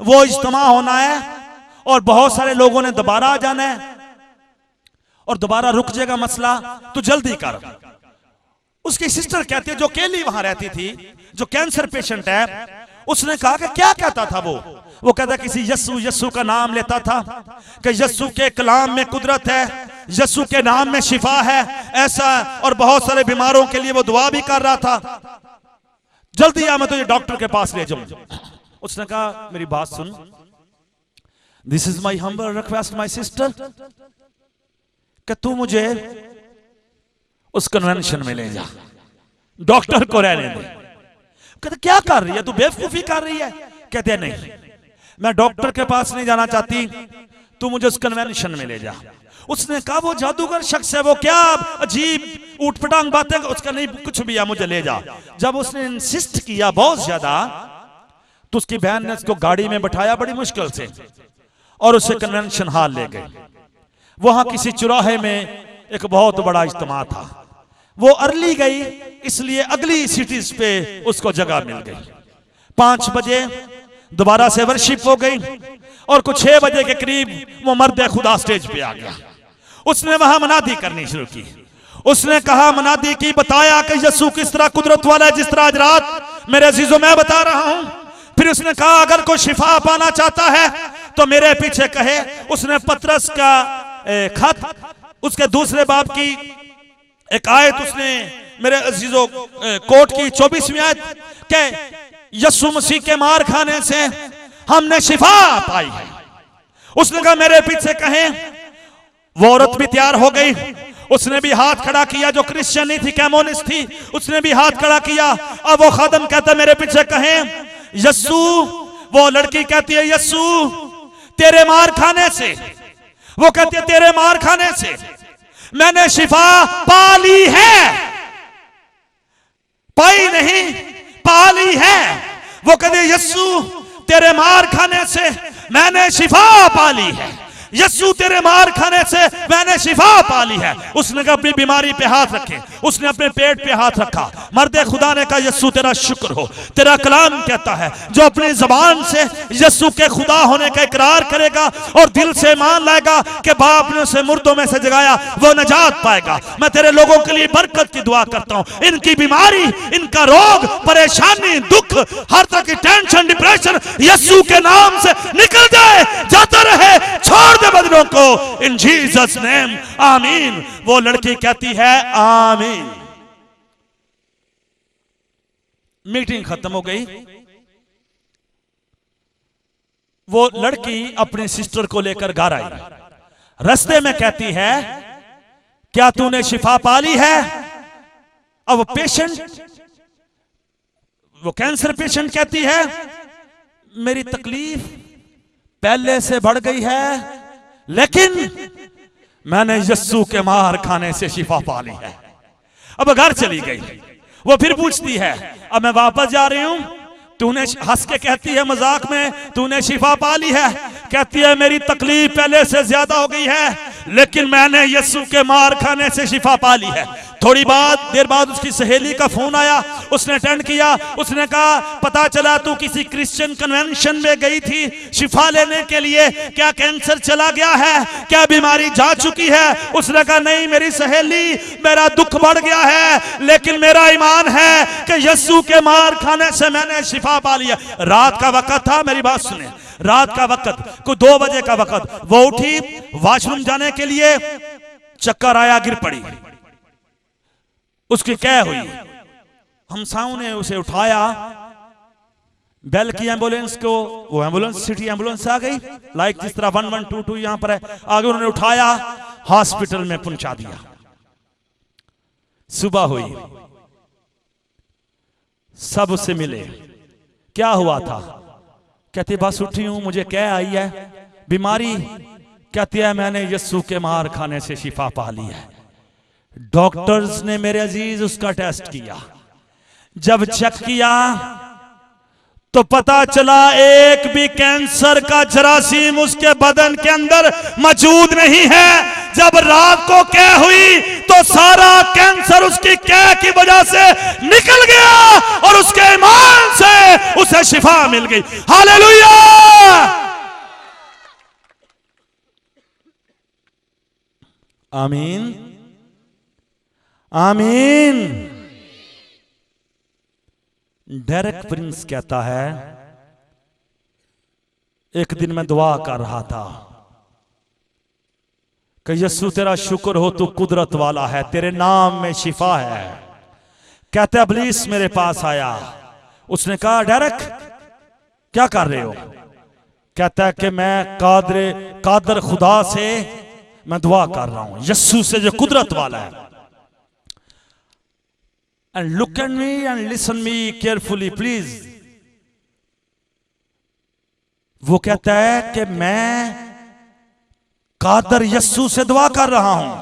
वो इज्तिमा होना है, और बहुत सारे लोगों ने दोबारा आ जाना है, और दोबारा रुक जाएगा मसला, तो जल्दी कर। उसकी सिस्टर कहती है, जो केली वहां रहती थी, जो कैंसर पेशेंट है, उसने कहा कि क्या कहता था वो कहता किसी यस्सु का नाम लेता था कि यस्सु के कलाम में कुदरत है, यस्सु के नाम में शिफा है, ऐसा, और बहुत सारे बीमारों के लिए वो दुआ भी कर रहा था। जल्दी आ, मैं तुझे डॉक्टर के पास ले जाऊं। उसने कहा मेरी बात सुन, this is my humble request my sister, कि तू मुझे उस कन्वेंशन में ले जा, डॉक्टर को रहने दे। कहते क्या कर रही है तू, बेवकूफी कर रही है। कहते नहीं, मैं डॉक्टर के पास नहीं जाना चाहती, तू मुझे उस कन्वेंशन में ले जा। उसने कहा वो जादूगर शख्स है, वो क्या अजीब ऊटपटांग बातें, उसका नहीं कुछ भी है, मुझे ले जा। जब उसने इंसिस्ट किया बहुत ज्यादा, तो उसकी बहन ने उसको गाड़ी में बैठाया बड़ी मुश्किल से, और उसे कन्वेंशन हॉल ले गए। वहां किसी चौराहे में एक बहुत बड़ा इज्तिमा था, वो अर्ली गई, इसलिए अगली सिटीज पे उसको जगह मिल गई। 5 बजे दोबारा से वर्शिप हो गई, और कुछ 6 बजे के करीब वो मर्द खुदा स्टेज पे आ गया। उसने वहां मनादी करनी शुरू की। उसने कहा, मनादी की, बताया कि यस्सु किस तरह कुदरत वाला है, जिस तरह आज रात मेरे अजीजों मैं बता रहा हूं। फिर उसने कहा, अगर कोई शिफा पाना चाहता है तो मेरे पीछे कहे। उसने पतरस का खत, उसके 2 बाब की एक आयत उसने मेरे अजीजों कोट की 24वीं आयत के यस्सु मसीह के मार खाने से हमने शिफा पाई है। उसने कहा मेरे पीछे कहें। वो औरत भी तैयार हो गई, उसने भी हाथ खड़ा किया, जो क्रिश्चियन नहीं थी, कम्युनिस्ट थी, उसने भी हाथ खड़ा किया। अब वो खादम कहता मेरे पीछे कहें यस्सु। वो लड़की कहती है यस्सु तेरे मार खाने से, वो कहती है तेरे मार खाने से मैंने शिफा पा ली है, पाई नहीं पा ली है। वो कहते हैं यस्सु तेरे मार खाने से मैंने शिफा पा ली है, यस्सु तेरे मार खाने से मैंने शिफा पा ली है। उसने कहा अपनी बीमारी पे हाथ रखे, उसने अपने पेट पे हाथ रखा। मर्द खुदा ने कहा यस्सु तेरा शुक्र हो, तेरा कलाम कहता है जो अपनी जबान से यस्सु के खुदा होने का इकरार करेगा और दिल से मान लाएगा कि बाप ने उसे मुर्दों में से जगाया, वो नजात पाएगा। मैं तेरे लोगों के लिए बरकत की दुआ करता हूँ, इनकी बीमारी, इनका रोग, परेशानी, दुख, हर तरह की टेंशन, डिप्रेशन यस्सु के नाम से निकल जाए, जाता रहे, छोड़ बदलों को, इन जीसस नेम, आमीन। वो लड़की कहती है आमीन। मीटिंग खत्म हो गई। वो लड़की अपनी सिस्टर को लेकर घर आई। रास्ते में कहती है क्या तूने शिफा पा ली है? अब पेशेंट, वो कैंसर पेशेंट कहती है मेरी तकलीफ पहले से बढ़ गई है, लेकिन मैंने यस्सु के मार खाने से शिफा पा ली है। अब घर चली गई। वो फिर पूछती है अब मैं वापस जा रही हूं, तूने, हंस के कहती है मजाक में, तूने शिफा पा ली है? कहती है मेरी तकलीफ पहले से ज्यादा हो गई है, लेकिन मैंने यस्सु के मार खाने से शिफा पा ली है। थोड़ी देर बाद उसकी सहेली का फोन आया, उसने अटेंड किया। उसने कहा पता चला तू किसी क्रिश्चियन कन्वेंशन में गई थी शिफा लेने के लिए, क्या कैंसर चला गया है, क्या बीमारी जा चुकी है? उसने कहा नहीं मेरी सहेली, मेरा दुख बढ़ गया है लेकिन मेरा ईमान है कि यीशु के मार खाने से मैंने शिफा पा लिया। रात का वक्त था, मेरी बात सुने, रात का वक्त कोई 2 बजे का वक्त। वो उठी वॉशरूम जाने के लिए, चक्कर आया, गिर पड़ी, उसकी क्या हुई। हमसाओं ने उसे उठाया, बेल की एम्बुलेंस को, वो एम्बुलेंस सिटी एम्बुलेंस आ गई, लाइक जिस तरह 1122 यहां पर है, आगे उन्होंने उठाया, हॉस्पिटल में पहुंचा दिया। सुबह हुई, सब उससे मिले, क्या हुआ था? कहती बस उठी हूं, मुझे क्या आई है बीमारी? कहती है मैंने यीशु के मार खाने से शिफा पा ली है। डॉक्टर्स ने मेरे अजीज उसका टेस्ट किया, जब चेक किया तो पता चला एक भी कैंसर का जरासीम उसके बदन के अंदर मौजूद नहीं है। जब रात को क्या हुई तो सारा कैंसर उसकी क्या की वजह से निकल गया और उसके ईमान से उसे शिफा मिल गई। हालेलुया, आमीन आमीन। डेरेक प्रिंस कहता है एक दिन मैं दुआ कर रहा था कि यीशु तेरा शुक्र हो, तू कुदरत वाला है, तेरे नाम में शिफा है। कहते इब्लीस मेरे पास आया, उसने कहा डेरेक क्या कर रहे हो? कहता है कि मैं कादर खुदा से मैं दुआ कर रहा हूं, यीशु से जो कुदरत वाला है। And look at me and listen me carefully please। वो कहता है कि मैं कादर यीशु से दुआ कर रहा हूं।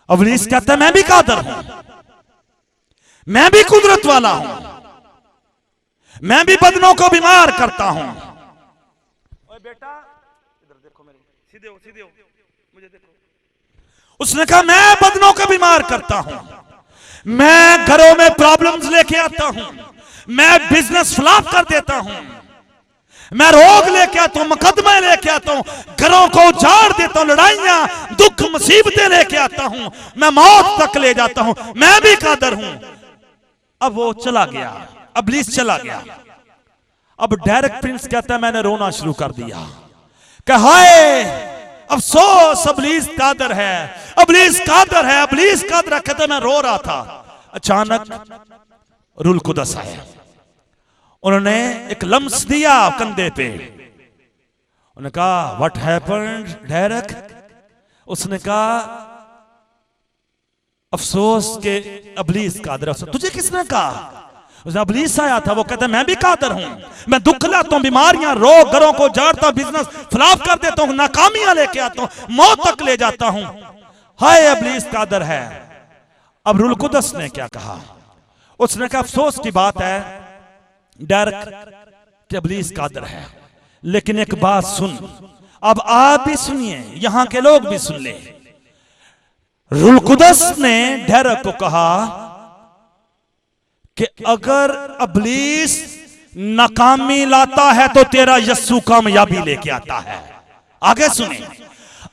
इब्लीस कहता है मैं भी कादर हूं, मैं भी कुदरत वाला हूं, मैं भी बदनों को बीमार करता हूं। ओए बेटा इधर देखो, मेरे सीधे हो मुझे देखो। उसने कहा मैं बदनों को बीमार करता हूं, मैं घरों में प्रॉब्लम्स लेके आता हूं, मैं बिजनेस फ्लॉप कर देता हूं, मैं रोग लेके आता हूं, मुकदमे लेके आता हूं, घरों को उजाड़ देता हूं, लड़ाइयां दुख मुसीबतें लेके आता हूं, मैं मौत तक ले जाता हूं, मैं भी कादर हूं। अब वो चला गया, इब्लीस चला गया। अब डेरेक प्रिंस कहता है मैंने रोना शुरू कर दिया कि हाय अफसोस, इब्लीस कादर है, इब्लीस कादर है, इब्लीस कादर है। कहते मैं रो रहा था, अचानक रूल कुदस आया, उन्होंने एक लम्स दिया कंधे पे, उन्होंने कहा व्हाट हैपेंड डेरेक? उसने कहा अफसोस के इब्लीस कादर है। तुझे किसने कहा? इब्लीस आया था, वो कहता है मैं भी कादर हूं, मैं दुख लाता हूं, बीमारियां रोग घरों को जाड़ता हूं, बिजनेस फ्लॉप कर देता हूं, नाकामियां लेके आता हूं, मौत तक ले जाता हूं। हाय इब्लीस कादर है। अब रूल कुदस ने क्या कहा? उसने कहा अफसोस की बात है डेरेक कि इब्लीस कादर है, लेकिन एक बात सुन, अब आप भी सुनिए, यहां के लोग भी सुन ले। रूल कुदस ने डेरेक को कहा कि अगर इब्लीस नाकामी लाता है तो तेरा यीशु कामयाबी लेके आता है। आगे सुने,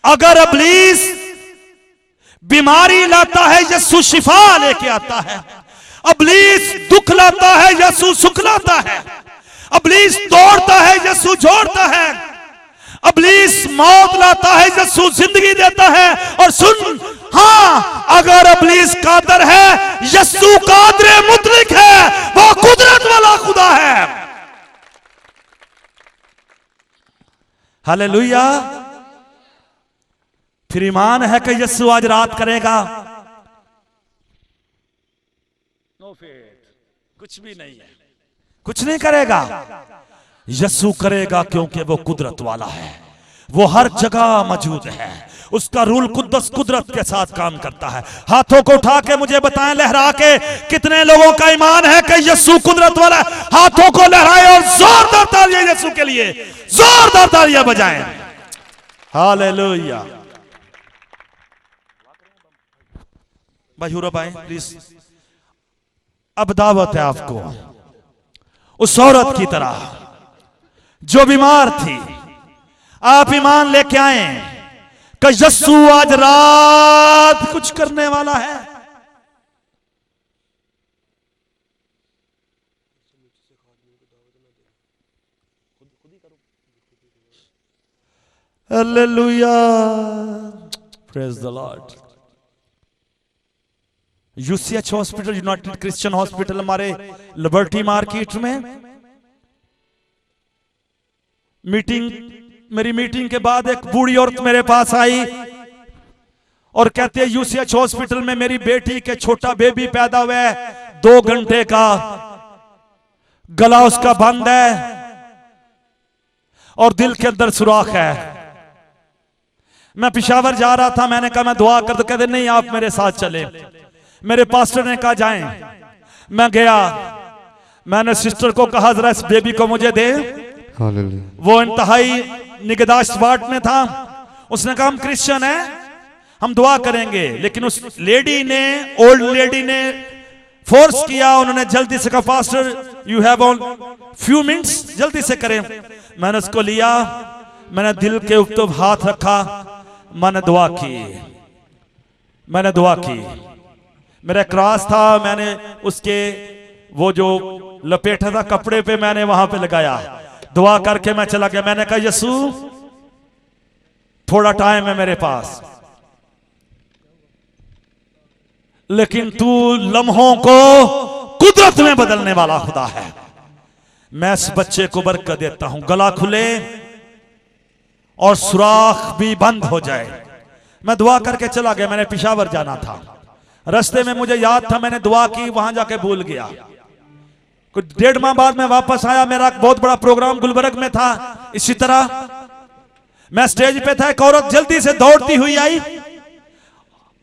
अगर इब्लीस बीमारी लाता है यीशु शिफा लेके आता है, इब्लीस दुख लाता है यीशु सुख लाता है, इब्लीस तोड़ता है यीशु जोड़ता है, इब्लीस मौत लाता है यीशु जिंदगी देता है। और सुन, हाँ अगर इब्लीस कादर है, यीशु कादर मुतलक है, वो कुदरत वाला खुदा है। हालेलुया। फिर ईमान है कि यीशु आज रात करेगा? नो फेथ, कुछ भी नहीं है, कुछ नहीं करेगा। यीशु करेगा क्योंकि वो कुदरत वाला है, वो हर जगह मौजूद है, उसका रूल कुद्दस कुदरत के साथ काम करता है। हाथों को उठा के मुझे बताएं, लहरा के, कितने लोगों का ईमान है कि यीशु कुदरत वाला है? हाथों को लहराएं और जोरदार तालियां यीशु के लिए, जोरदार तालियां बजाएं। हालेलुया। भाई हुरब आए प्लीज। अब दावत है आपको उस औरत की तरह जो बीमार थी। आप ईमान लेके आए कि यस्सु आज रात कुछ करने वाला है। Hallelujah, praise the Lord. UCH hospital, United Christian Hospital हमारे लिबर्टी मार्केट में मेरी मीटिंग के बाद एक बूढ़ी औरत मेरे पास आई और कहते हैं यूसीएच हॉस्पिटल में मेरी बेटी के छोटा बेबी पैदा हुआ है, 2 घंटे का, गला उसका बंद है और दिल के अंदर सुराख है। मैं पेशावर जा रहा था, मैंने कहा मैं दुआ कर दो। कहते नहीं आप मेरे साथ चले। मेरे पास्टर ने कहा जाएं। मैं गया, मैंने सिस्टर को कहा जरा इस बेबी को मुझे दे। वो इंतहाई निगहदाश्त वार्ड में था। उसने कहा हम क्रिश्चियन हैं, हम दुआ करेंगे। लेकिन उस लेडी ने, ओल्ड लेडी ने फोर्स किया। उन्होंने जल्दी से कहा pastor you have on few minutes, जल्दी से करें। मैंने उसको लिया, मैंने दिल के ऊपर हाथ रखा, मैंने दुआ की। मेरा क्रॉस था, मैंने उसके वो जो लपेटा था कपड़े पे मैंने वहां पे लगाया। दुआ करके मैं चला गया। मैंने कहा यीशु थोड़ा टाइम है मेरे पास, लेकिन तू लम्हों को कुदरत में बदलने वाला खुदा है। मैं इस बच्चे को बरकत देता हूं, गला खुले और सुराख भी बंद हो जाए। मैं दुआ करके चला गया। मैंने पेशावर जाना था, रास्ते में मुझे याद था, मैंने दुआ की, वहां जाके भूल गया। कुछ 1.5 माह बाद मैं वापस आया। मेरा बहुत बड़ा प्रोग्राम गुलबर्ग में था। इसी तरह मैं स्टेज पे था, एक औरत जल्दी से दौड़ती हुई आई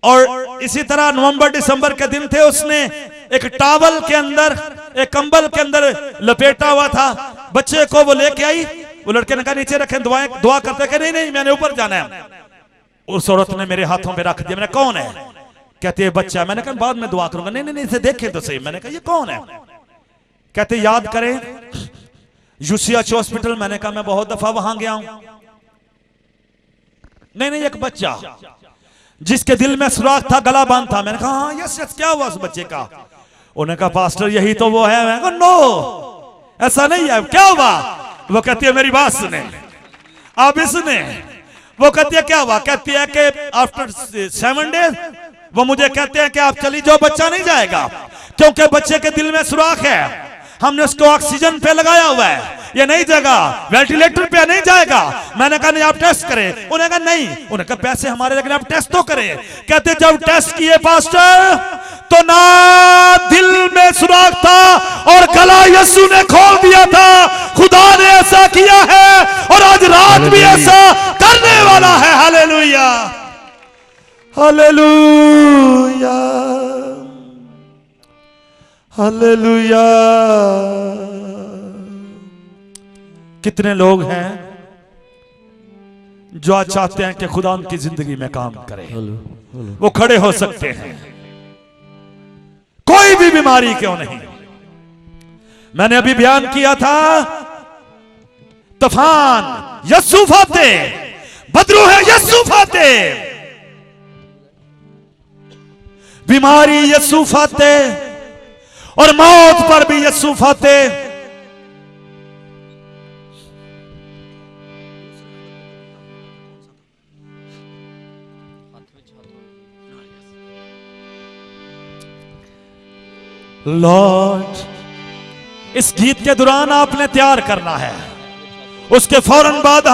और इसी तरह नवंबर दिसंबर के दिन थे। उसने एक टॉवल के अंदर, एक कंबल के अंदर लपेटा हुआ था बच्चे को, वो लेके आई। वो लड़के ने कहा नीचे रखें, दुआ करते कि नहीं मैंने ऊपर जाना है। उस औरत ने मेरे हाथों में रख दिया। मैंने कौन है? कहते हैं बच्चा। मैंने कहा बाद में दुआ करूंगा। नहीं इसे देखे तो सही। मैंने कहा ये कौन है? कहते याद करें यूसीएच हॉस्पिटल। मैंने कहा मैं बहुत दफा वहां गया हूं। नहीं एक बच्चा जिसके दिल में सुराख था, गला बंद था। मैंने कहा हाँ यस क्या हुआ उस बच्चे का? उन्होंने कहा पास्टर यही तो वो है। मैं कहा नो ऐसा नहीं है, क्या हुआ? वो कहती है मेरी बात सुने, अब इसने। वो कहती है क्या हुआ? कहती है कि आफ्टर 7 डेज वो मुझे कहते हैं कि आप चली जाओ, बच्चा नहीं जाएगा क्योंकि बच्चे के दिल में सुराख है। हमने उसको ऑक्सीजन पे लगाया हुआ है, ये नहीं जाएगा, वेंटिलेटर पे नहीं जाएगा। मैंने कहा नहीं आप टेस्ट करें। उन्होंने कहा नहीं। उन्होंने कहा पैसे हमारे, लेकिन आप टेस्ट तो करें। कहते जब टेस्ट किए पास्टर तो ना दिल में सुराख था और गला यीशु ने खोल दिया था। खुदा ने ऐसा किया है और आज रात भी ऐसा करने वाला है। Hallelujah hallelujah hallelujah. कितने लोग हैं जो आज चाहते हैं कि खुदा उनकी जिंदगी में काम करे? वो खड़े हो सकते हैं, कोई भी बीमारी क्यों नहीं। मैंने अभी बयान किया था तूफान यस्सु फाते, बदरू है यस्सु फाते, बीमारी यस्सु फाते और मौत पर भी यस्सु फाते। लॉर्ड इस गीत के दौरान आपने तैयार करना है, उसके फौरन बाद